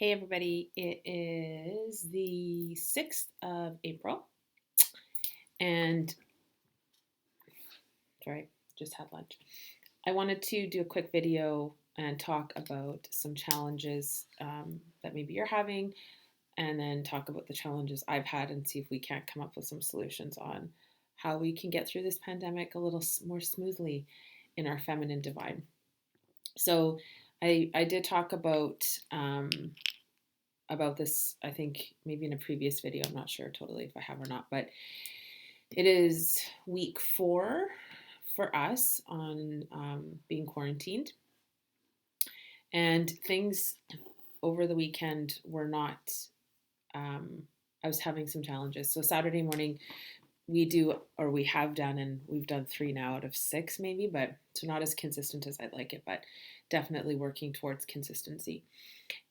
Hey everybody, it is the 6th of April, and sorry, just had lunch. I wanted to do a quick video and talk about some challenges that maybe you're having, and then talk about the challenges I've had and see if we can't come up with some solutions on how we can get through this pandemic a little more smoothly in our feminine divine. So, I did talk about this, I think maybe in a previous video. I'm not sure totally if I have or not, but it is week 4 for us on being quarantined. And things over the weekend were not, I was having some challenges. So Saturday morning, we have done, and we've done 3 now out of 6 maybe, but so not as consistent as I'd like it, but definitely working towards consistency.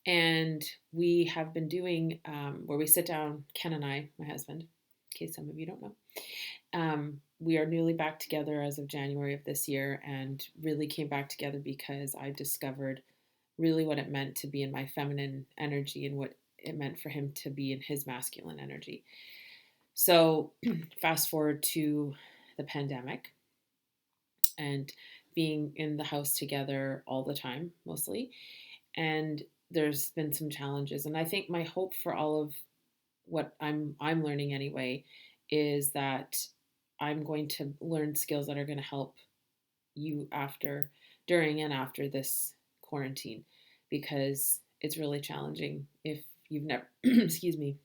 And we have been doing where we sit down, Ken and I, my husband, in case some of you don't know. We are newly back together as of January of this year, and really came back together because I discovered really what it meant to be in my feminine energy and what it meant for him to be in his masculine energy. So, fast forward to the pandemic and being in the house together all the time, mostly. And there's been some challenges. And I think my hope for all of what I'm learning anyway is that I'm going to learn skills that are going to help you during and after this quarantine, because it's really challenging if you've never excuse me,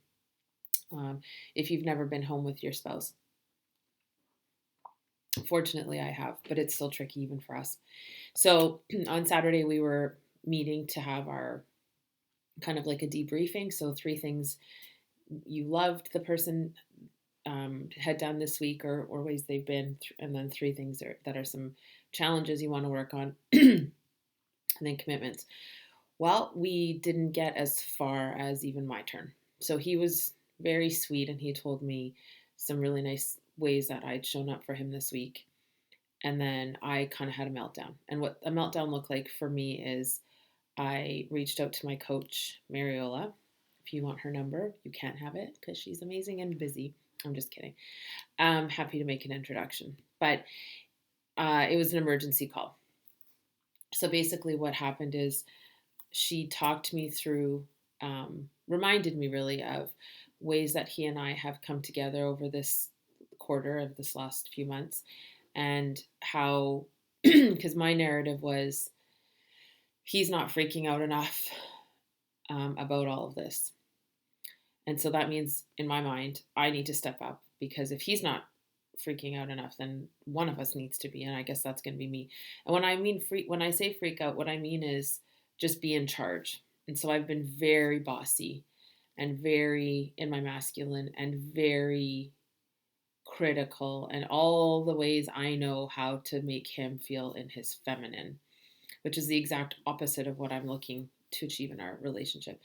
if you've never been home with your spouse. Fortunately, I have, but it's still tricky even for us. So on Saturday, we were meeting to have our kind of like a debriefing. So 3 things you loved the person had done this week, or ways they've been, and then 3 things that are some challenges you want to work on, and then commitments. Well, we didn't get as far as even my turn. So he was very sweet, and he told me some really nice ways that I'd shown up for him this week. And then I kind of had a meltdown. And what a meltdown looked like for me is I reached out to my coach, Mariola. If you want her number, you can't have it because she's amazing and busy. I'm just kidding. I'm happy to make an introduction. But it was an emergency call. So basically, what happened is she talked me through, reminded me really of ways that he and I have come together over this quarter of this last few months, and how, because my narrative was, he's not freaking out enough about all of this. And so that means, in my mind, I need to step up, because if he's not freaking out enough, then one of us needs to be, and I guess that's going to be me. And when I say freak out, what I mean is just be in charge. And so I've been very bossy and very in my masculine and very critical, and all the ways I know how to make him feel in his feminine, which is the exact opposite of what I'm looking to achieve in our relationship.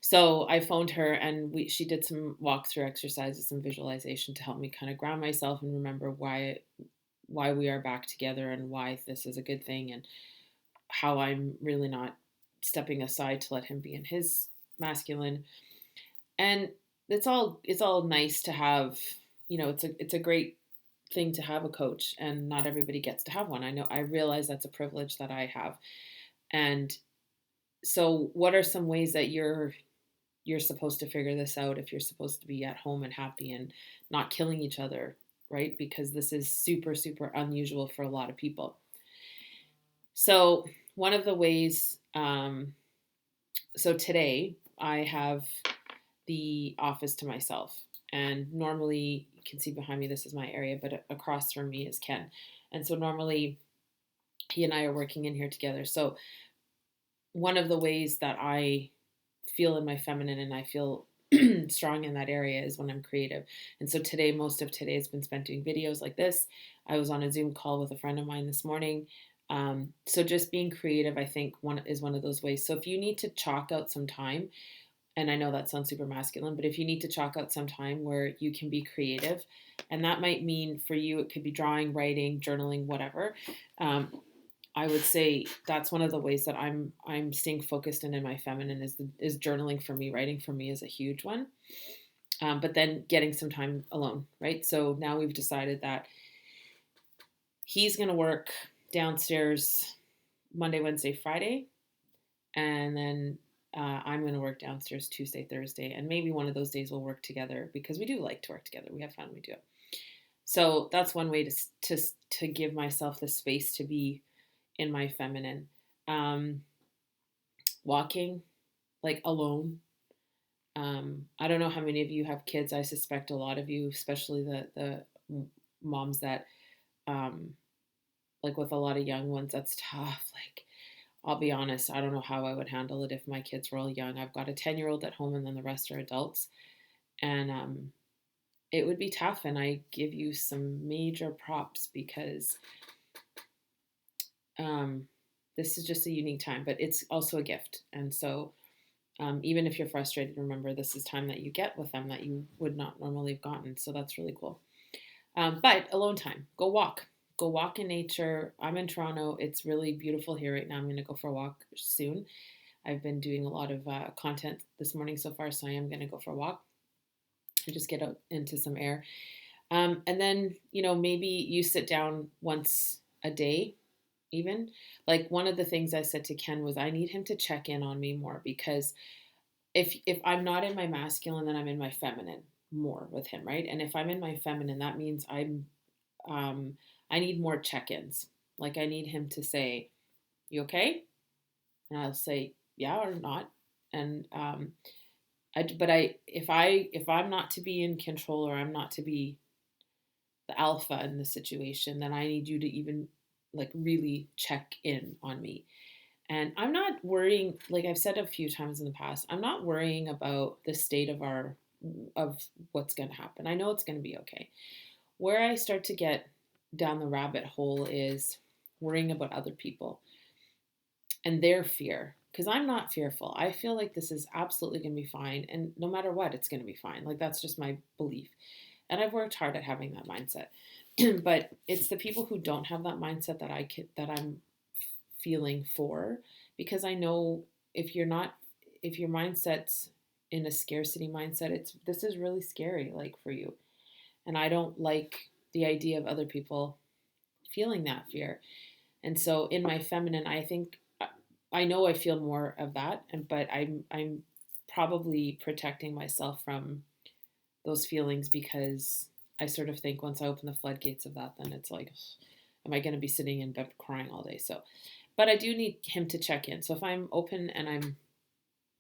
So I phoned her, and she did some walkthrough exercises, some visualization to help me kind of ground myself and remember why we are back together and why this is a good thing, and how I'm really not stepping aside to let him be in his masculine. And it's all nice to have, it's a great thing to have a coach, and not everybody gets to have one. I realize that's a privilege that I have. And so what are some ways that you're supposed to figure this out if you're supposed to be at home and happy and not killing each other, right? Because this is super, super unusual for a lot of people. So one of the ways, so today I have the office to myself, and normally, you can see behind me, this is my area, but across from me is Ken. And so normally he and I are working in here together. So one of the ways that I feel in my feminine and I feel strong in that area is when I'm creative. And so today, most of today has been spent doing videos like this. I was on a Zoom call with a friend of mine this morning. So just being creative, I think, is one of those ways. So if you need to chalk out some time, and I know that sounds super masculine, but if you need to chalk out some time where you can be creative, and that might mean for you, it could be drawing, writing, journaling, whatever. I would say that's one of the ways that I'm staying focused and in my feminine is journaling for me. Writing for me is a huge one. But then getting some time alone, right? So now we've decided that he's going to work downstairs Monday, Wednesday, Friday, and then I'm going to work downstairs Tuesday, Thursday, and maybe one of those days we'll work together because we do like to work together. We have fun. We do it. So that's one way to give myself the space to be in my feminine. Um, Walking like alone. I don't know how many of you have kids. I suspect a lot of you, especially the moms that um, like with a lot of young ones, that's tough. Like I'll be honest, I don't know how I would handle it if my kids were all young. I've got a 10-year-old at home and then the rest are adults. And it would be tough. And I give you some major props because um, this is just a unique time, but it's also a gift. And so even if you're frustrated, remember this is time that you get with them that you would not normally have gotten. So that's really cool. But alone time, go walk. Go walk in nature. I'm in Toronto. It's really beautiful here right now. I'm going to go for a walk soon. I've been doing a lot of content this morning so far, so I am going to go for a walk and just get out into some air. And then, maybe you sit down once a day, even. Like one of the things I said to Ken was I need him to check in on me more because if I'm not in my masculine, then I'm in my feminine more with him, right? And if I'm in my feminine, that means um, I need more check-ins. Like I need him to say, "You okay?" And I'll say, "Yeah" or not. And if I'm not to be in control or I'm not to be the alpha in the situation, then I need you to even like really check in on me. And I'm not worrying, like I've said a few times in the past, I'm not worrying about the state of what's going to happen. I know it's going to be okay. Where I start to get down the rabbit hole is worrying about other people and their fear. Because I'm not fearful. I feel like this is absolutely going to be fine. And no matter what, it's going to be fine. Like that's just my belief. And I've worked hard at having that mindset. But it's the people who don't have that mindset that I'm feeling for, because I know if you're not if your mindset's in a scarcity mindset, this is really scary like for you. And I don't like the idea of other people feeling that fear. And so in my feminine, I think I know I feel more of that, but I'm probably protecting myself from those feelings because I sort of think once I open the floodgates of that, then it's like, am I going to be sitting in bed crying all day? So, but I do need him to check in. So if I'm open and I'm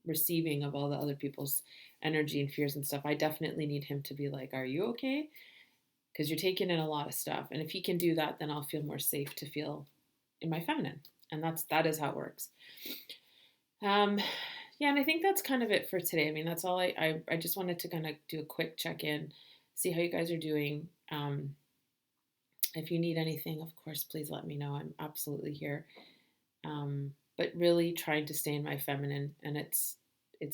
receiving of all the other people's energy and fears and stuff, I definitely need him to be like, "Are you okay?" Because you're taking in a lot of stuff. And if he can do that, then I'll feel more safe to feel in my feminine. And that is how it works. Um, yeah, and I think that's kind of it for today. I mean, that's all I just wanted to kind of do a quick check in, see how you guys are doing. If you need anything, of course, please let me know. I'm absolutely here. But really trying to stay in my feminine, and it's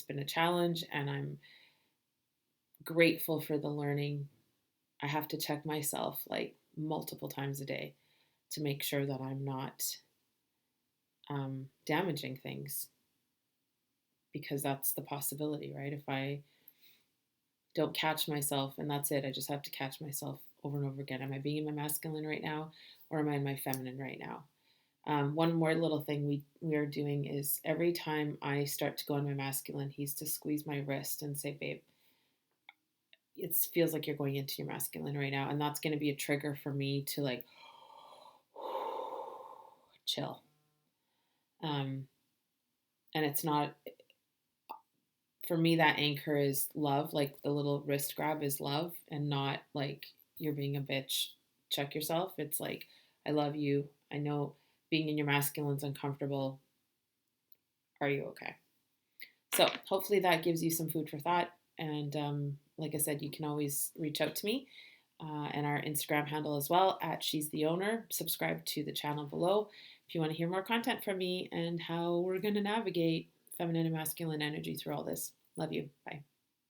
been a challenge, and I'm grateful for the learning. I have to check myself like multiple times a day to make sure that I'm not damaging things, because that's the possibility, right? If I don't catch myself, and that's it, I just have to catch myself over and over again. Am I being in my masculine right now, or am I in my feminine right now? One more little thing we are doing is every time I start to go in my masculine, he's to squeeze my wrist and say, "Babe, it feels like you're going into your masculine right now," and that's going to be a trigger for me to like chill. Um, and it's not for me, that anchor is love. Like the little wrist grab is love, and not like you're being a bitch. Check yourself. It's like, I love you. I know being in your masculine is uncomfortable. Are you okay? So hopefully that gives you some food for thought. And like I said, you can always reach out to me and our Instagram handle as well at She's the Owner. Subscribe to the channel below if you want to hear more content from me and how we're going to navigate feminine and masculine energy through all this. Love you. Bye.